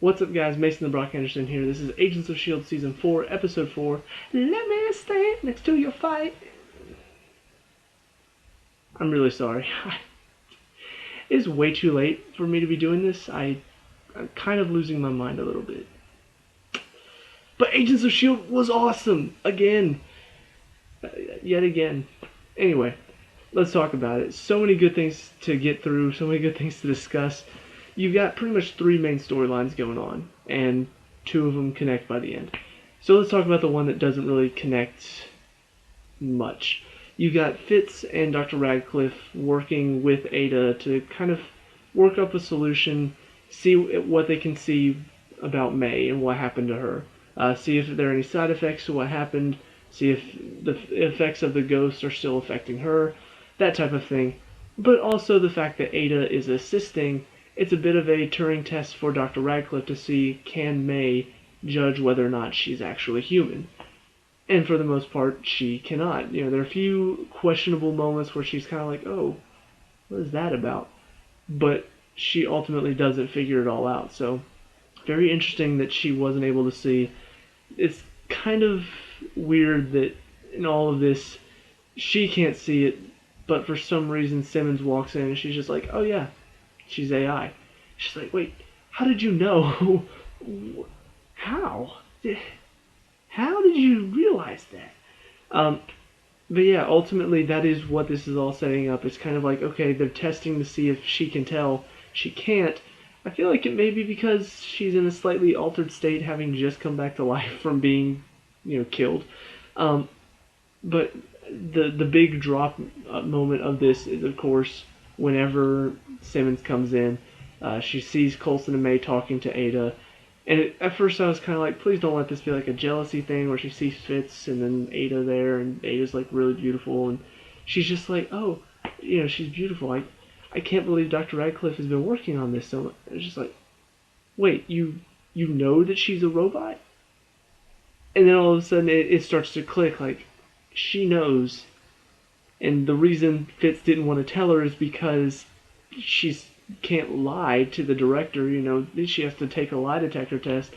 What's up, guys? Mason the Brock Henderson here. This is Agents of S.H.I.E.L.D. Season 4, Episode 4. Let me stand next to your fight. I'm really sorry. It's way too late for me to be doing this. I'm kind of losing my mind a little bit. But Agents of S.H.I.E.L.D. was awesome. Again. Yet again. Anyway, let's talk about it. So many good things to get through. So many good things to discuss. You've got pretty much three main storylines going on, and two of them connect by the end. So let's talk about the one that doesn't really connect much. You've got Fitz and Dr. Radcliffe working with Ada to kind of work up a solution, see what they can see about May and what happened to her. See if there are any side effects to what happened, see if the effects of the ghost are still affecting her, that type of thing. But also the fact that Ada is assisting. It's a bit of a Turing test for Dr. Radcliffe to see, can May judge whether or not she's actually human. And for the most part, she cannot. There are a few questionable moments where she's kind of like, oh, what is that about? But she ultimately doesn't figure it all out. So, very interesting that she wasn't able to see. It's kind of weird that in all of this, she can't see it, but for some reason Simmons walks in and she's just like, oh yeah, she's AI. She's like, wait, how did you know? How? How did you realize that? But yeah, ultimately that is what this is all setting up. It's kind of like, okay, they're testing to see if she can tell. She can't. I feel like it may be because she's in a slightly altered state, having just come back to life from being, killed. But the big drop moment of this is, of course, whenever Simmons comes in. She sees Coulson and May talking to Ada. And at first I was kind of like, please don't let this be like a jealousy thing where she sees Fitz and then Ada there, and Ada's like really beautiful, and she's just like, oh, she's beautiful. I can't believe Dr. Radcliffe has been working on this so much. It's just like, wait, you know that she's a robot? And then all of a sudden it starts to click, like, she knows. And the reason Fitz didn't want to tell her is because she can't lie to the director. She has to take a lie detector test.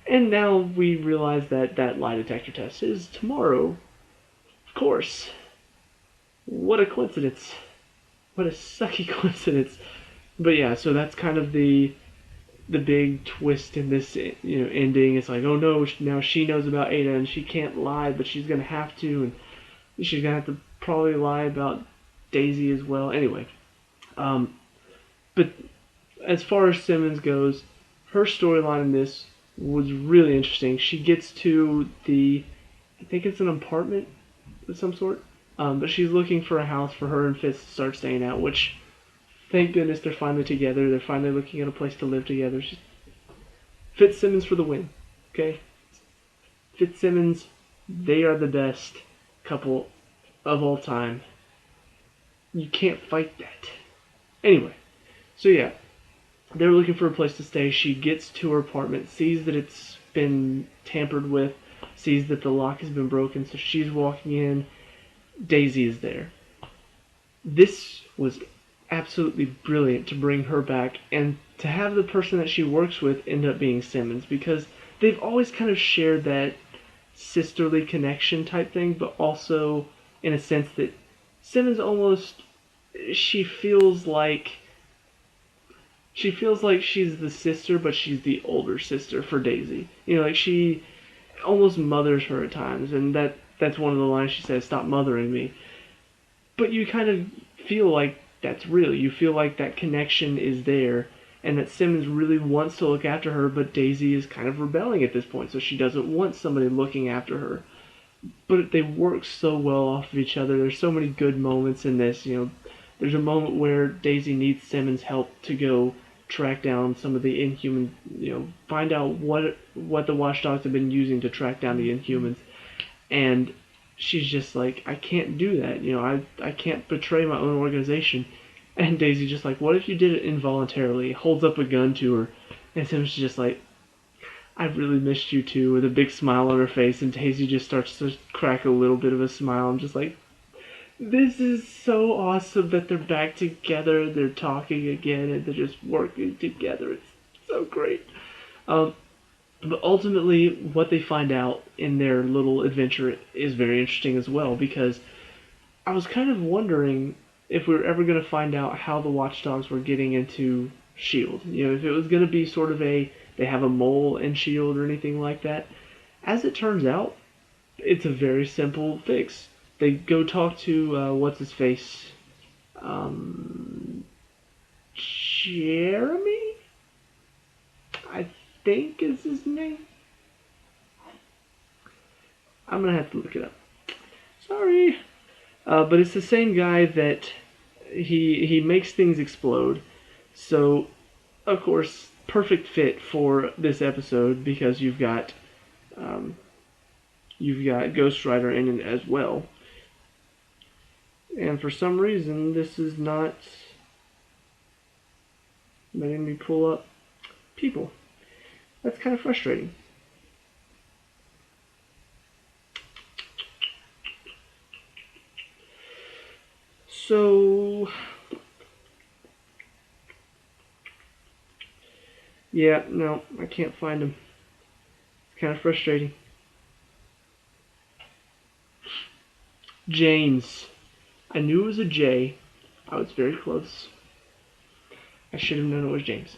And now we realize that lie detector test is tomorrow. Of course. What a coincidence. What a sucky coincidence. But yeah, so that's kind of the big twist in this ending. It's like, oh no, now she knows about Ada and she can't lie, but she's gonna have to, and she's gonna have to probably lie about Daisy as well. Anyway, but as far as Simmons goes, her storyline in this was really interesting. She gets to I think it's an apartment of some sort, but she's looking for a house for her and Fitz to start staying at, which, thank goodness, they're finally together. They're finally looking at a place to live together. Fitzsimmons for the win, okay? Fitzsimmons, they are the best couple of all time. You can't fight that. Anyway, so yeah, they're looking for a place to stay. She gets to her apartment, sees that it's been tampered with, sees that the lock has been broken, so she's walking in. Daisy is there. This was absolutely brilliant to bring her back and to have the person that she works with end up being Simmons, because they've always kind of shared that sisterly connection type thing, but also in a sense that Simmons almost, she feels like she's the sister, but she's the older sister for Daisy. Like she almost mothers her at times, and that's one of the lines she says, "Stop mothering me." But you kind of feel like that's real. You feel like that connection is there, and that Simmons really wants to look after her, but Daisy is kind of rebelling at this point, so she doesn't want somebody looking after her. But they work so well off of each other. There's so many good moments in this. There's a moment where Daisy needs Simmons' help to go track down some of the Inhuman, find out what the Watchdogs have been using to track down the Inhumans. And she's just like, I can't do that. I can't betray my own organization. And Daisy just like, what if you did it involuntarily? Holds up a gun to her. And Simmons is just like, I really missed you too, with a big smile on her face. And Daisy just starts to crack a little bit of a smile. I'm just like, this is so awesome that they're back together, they're talking again, and they're just working together. It's so great. Um, but ultimately, what they find out in their little adventure is very interesting as well, because I was kind of wondering if we were ever going to find out how the Watchdogs were getting into S.H.I.E.L.D. You know, if it was going to be sort of a they have a mole in S.H.I.E.L.D. or anything like that. As it turns out, it's a very simple fix. They go talk to what's his face, um, Jeremy, I think is his name. I'm gonna have to look it up. Sorry, but it's the same guy that he makes things explode. So of course, perfect fit for this episode because um, you've got Ghost Rider in it as well. And for some reason, this is not letting me pull up people. That's kind of frustrating. So, yeah, no, I can't find him. It's kind of frustrating. James. I knew it was a J. I was very close. I should have known it was James.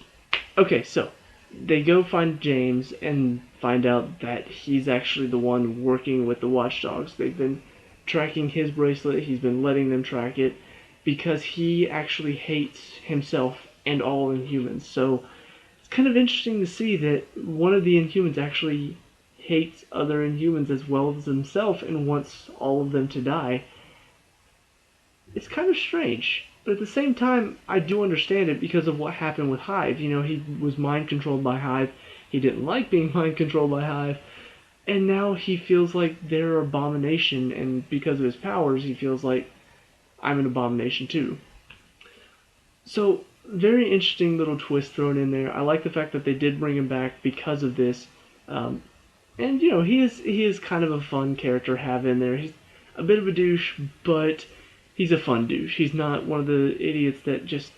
Okay, so they go find James and find out that he's actually the one working with the Watchdogs. They've been tracking his bracelet, he's been letting them track it because he actually hates himself and all Inhumans. So it's kind of interesting to see that one of the Inhumans actually hates other Inhumans as well as himself and wants all of them to die. It's kind of strange. But at the same time, I do understand it because of what happened with Hive. You know, he was mind controlled by Hive. He didn't like being mind controlled by Hive. And now he feels like they're an abomination, and because of his powers, he feels like I'm an abomination too. So, very interesting little twist thrown in there. I like the fact that they did bring him back because of this. Um, and, you know, he is kind of a fun character to have in there. He's a bit of a douche, but he's a fun douche. He's not one of the idiots that just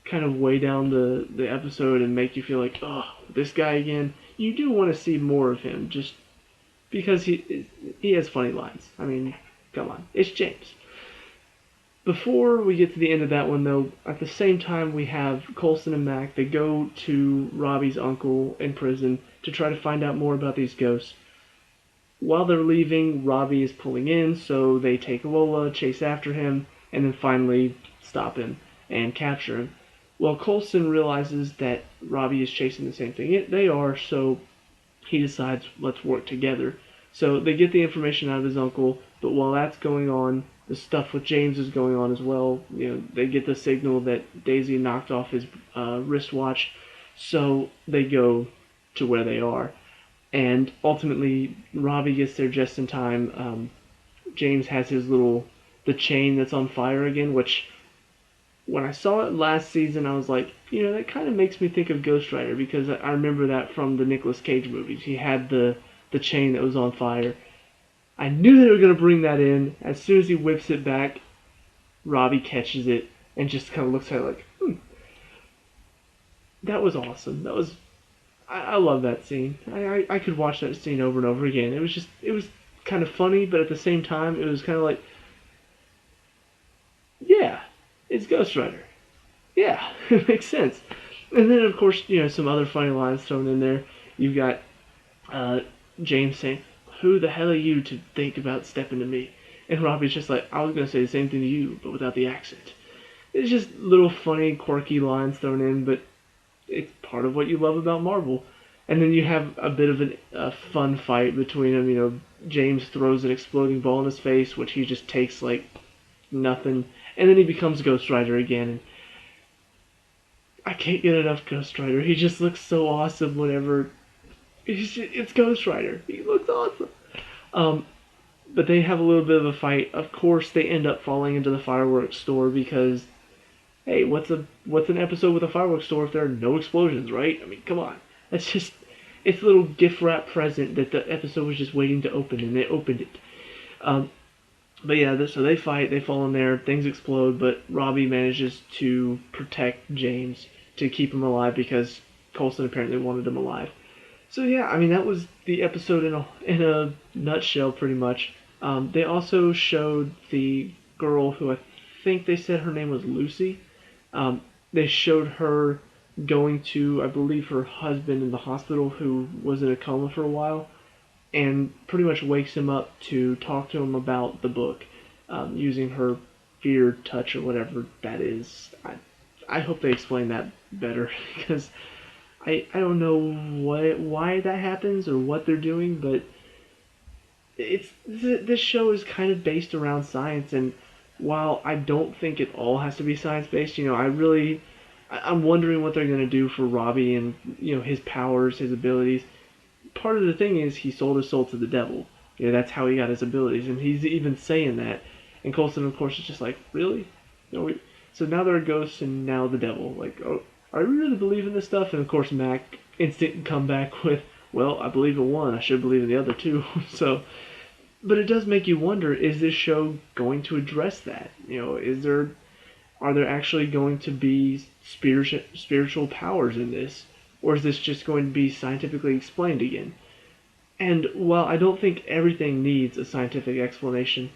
kind of weigh down the episode and make you feel like, oh, this guy again. You do want to see more of him, just because he has funny lines. I mean, come on, it's James. Before we get to the end of that one, though, at the same time we have Coulson and Mac. They go to Robbie's uncle in prison to try to find out more about these ghosts. While they're leaving, Robbie is pulling in, so they take Lola, chase after him, and then finally stop him and capture him. Well, Coulson realizes that Robbie is chasing the same thing they are, so he decides, let's work together. So they get the information out of his uncle, but while that's going on, the stuff with James is going on as well. You know, they get the signal that Daisy knocked off his wristwatch, so they go to where they are. And ultimately, Robbie gets there just in time. James has the chain that's on fire again, which when I saw it last season, I was like, you know, that kind of makes me think of Ghost Rider because I remember that from the Nicolas Cage movies. He had the chain that was on fire. I knew they were going to bring that in. As soon as he whips it back, Robbie catches it and just kind of looks at it like, that was awesome. I love that scene. I could watch that scene over and over again. It was kind of funny, but at the same time, it was kind of like, yeah, it's Ghost Rider. Yeah, it makes sense. And then, of course, you know, some other funny lines thrown in there. You've got uh, James saying, who the hell are you to think about stepping to me? And Robbie's just like, I was going to say the same thing to you, but without the accent. It's just little funny, quirky lines thrown in, but it's part of what you love about Marvel. And then you have a bit of a fun fight between them. You know, James throws an exploding ball in his face, which he just takes like nothing. And then he becomes Ghost Rider again. And I can't get enough Ghost Rider. He just looks so awesome whenever it's Ghost Rider. He looks awesome. Um, but they have a little bit of a fight. Of course, they end up falling into the fireworks store because, hey, what's an episode with a fireworks store if there are no explosions, right? I mean, come on. It's a little gift wrap present that the episode was just waiting to open, and they opened it. But yeah, so they fight, they fall in there, things explode, but Robbie manages to protect James to keep him alive because Coulson apparently wanted him alive. So yeah, I mean that was the episode in a nutshell, pretty much. They also showed the girl who I think they said her name was Lucy. Um, they showed her going to, I believe, her husband in the hospital who was in a coma for a while, and pretty much wakes him up to talk to him about the book, using her fear touch or whatever that is. I hope they explain that better because I don't know why that happens or what they're doing, but this show is kind of based around science, and while I don't think it all has to be science based, I'm wondering what they're gonna do for Robbie and his powers, his abilities. Part of the thing is he sold his soul to the devil. That's how he got his abilities, and he's even saying that. And Coulson, of course, is just like, really? So now they're ghosts and now the devil. Like, oh, are we really believing this stuff? And of course, Mac instant comeback with, well, I believe in one, I should believe in the other too. So, but it does make you wonder: is this show going to address that? Are there actually going to be spiritual powers in this, or is this just going to be scientifically explained again? And while I don't think everything needs a scientific explanation,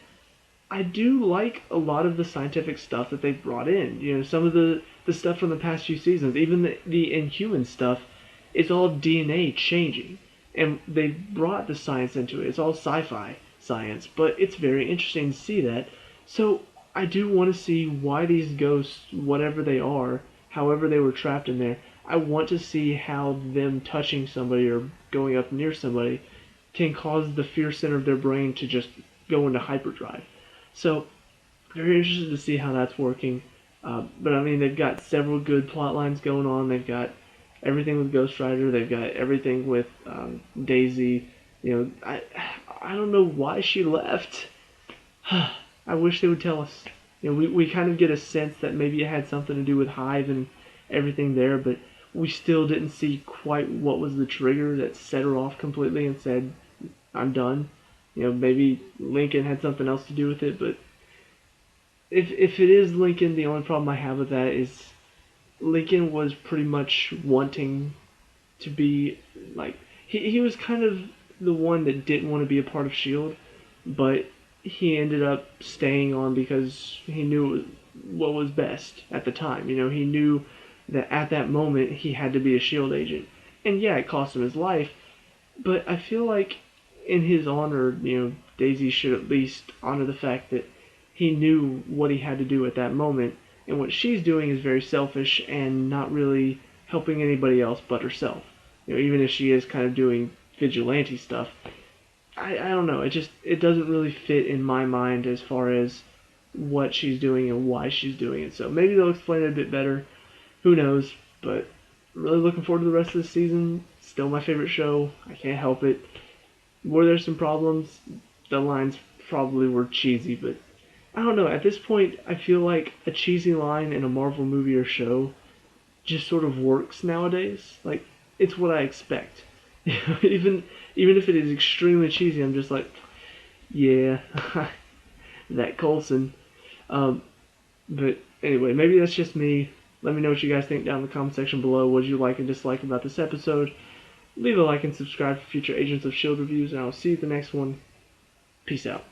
I do like a lot of the scientific stuff that they've brought in. Some of the stuff from the past few seasons, even the Inhuman stuff, it's all DNA changing. And they brought the science into it. It's all sci-fi science, but it's very interesting to see that. So I do want to see why these ghosts, whatever they are, however they were trapped in there, I want to see how them touching somebody or going up near somebody can cause the fear center of their brain to just go into hyperdrive. So, very interested to see how that's working. But I mean, they've got several good plot lines going on. They've got everything with Ghost Rider. They've got everything with Daisy. I don't know why she left. I wish they would tell us. We kind of get a sense that maybe it had something to do with Hive and everything there, but we still didn't see quite what was the trigger that set her off completely and said, I'm done. Maybe Lincoln had something else to do with it, but if it is Lincoln, the only problem I have with that is Lincoln was pretty much wanting to be like he was kind of the one that didn't want to be a part of S.H.I.E.L.D, but he ended up staying on because he knew what was best at the time. He knew that at that moment he had to be a S.H.I.E.L.D agent, and yeah, it cost him his life, but I feel like in his honor, Daisy should at least honor the fact that he knew what he had to do at that moment, and what she's doing is very selfish and not really helping anybody else but herself. Even if she is kind of doing vigilante stuff, I don't know. It doesn't really fit in my mind as far as what she's doing and why she's doing it. So maybe they'll explain it a bit better. Who knows? But I'm really looking forward to the rest of the season. Still my favorite show. I can't help it. Were there some problems? The lines probably were cheesy, but I don't know. At this point, I feel like a cheesy line in a Marvel movie or show just sort of works nowadays. Like, it's what I expect. even if it is extremely cheesy, I'm just like, yeah, that Coulson. Um, but anyway, maybe that's just me. Let me know what you guys think down in the comment section below. What did you like and dislike about this episode? Leave a like and subscribe for future Agents of S.H.I.E.L.D. reviews, and I'll see you at the next one. Peace out.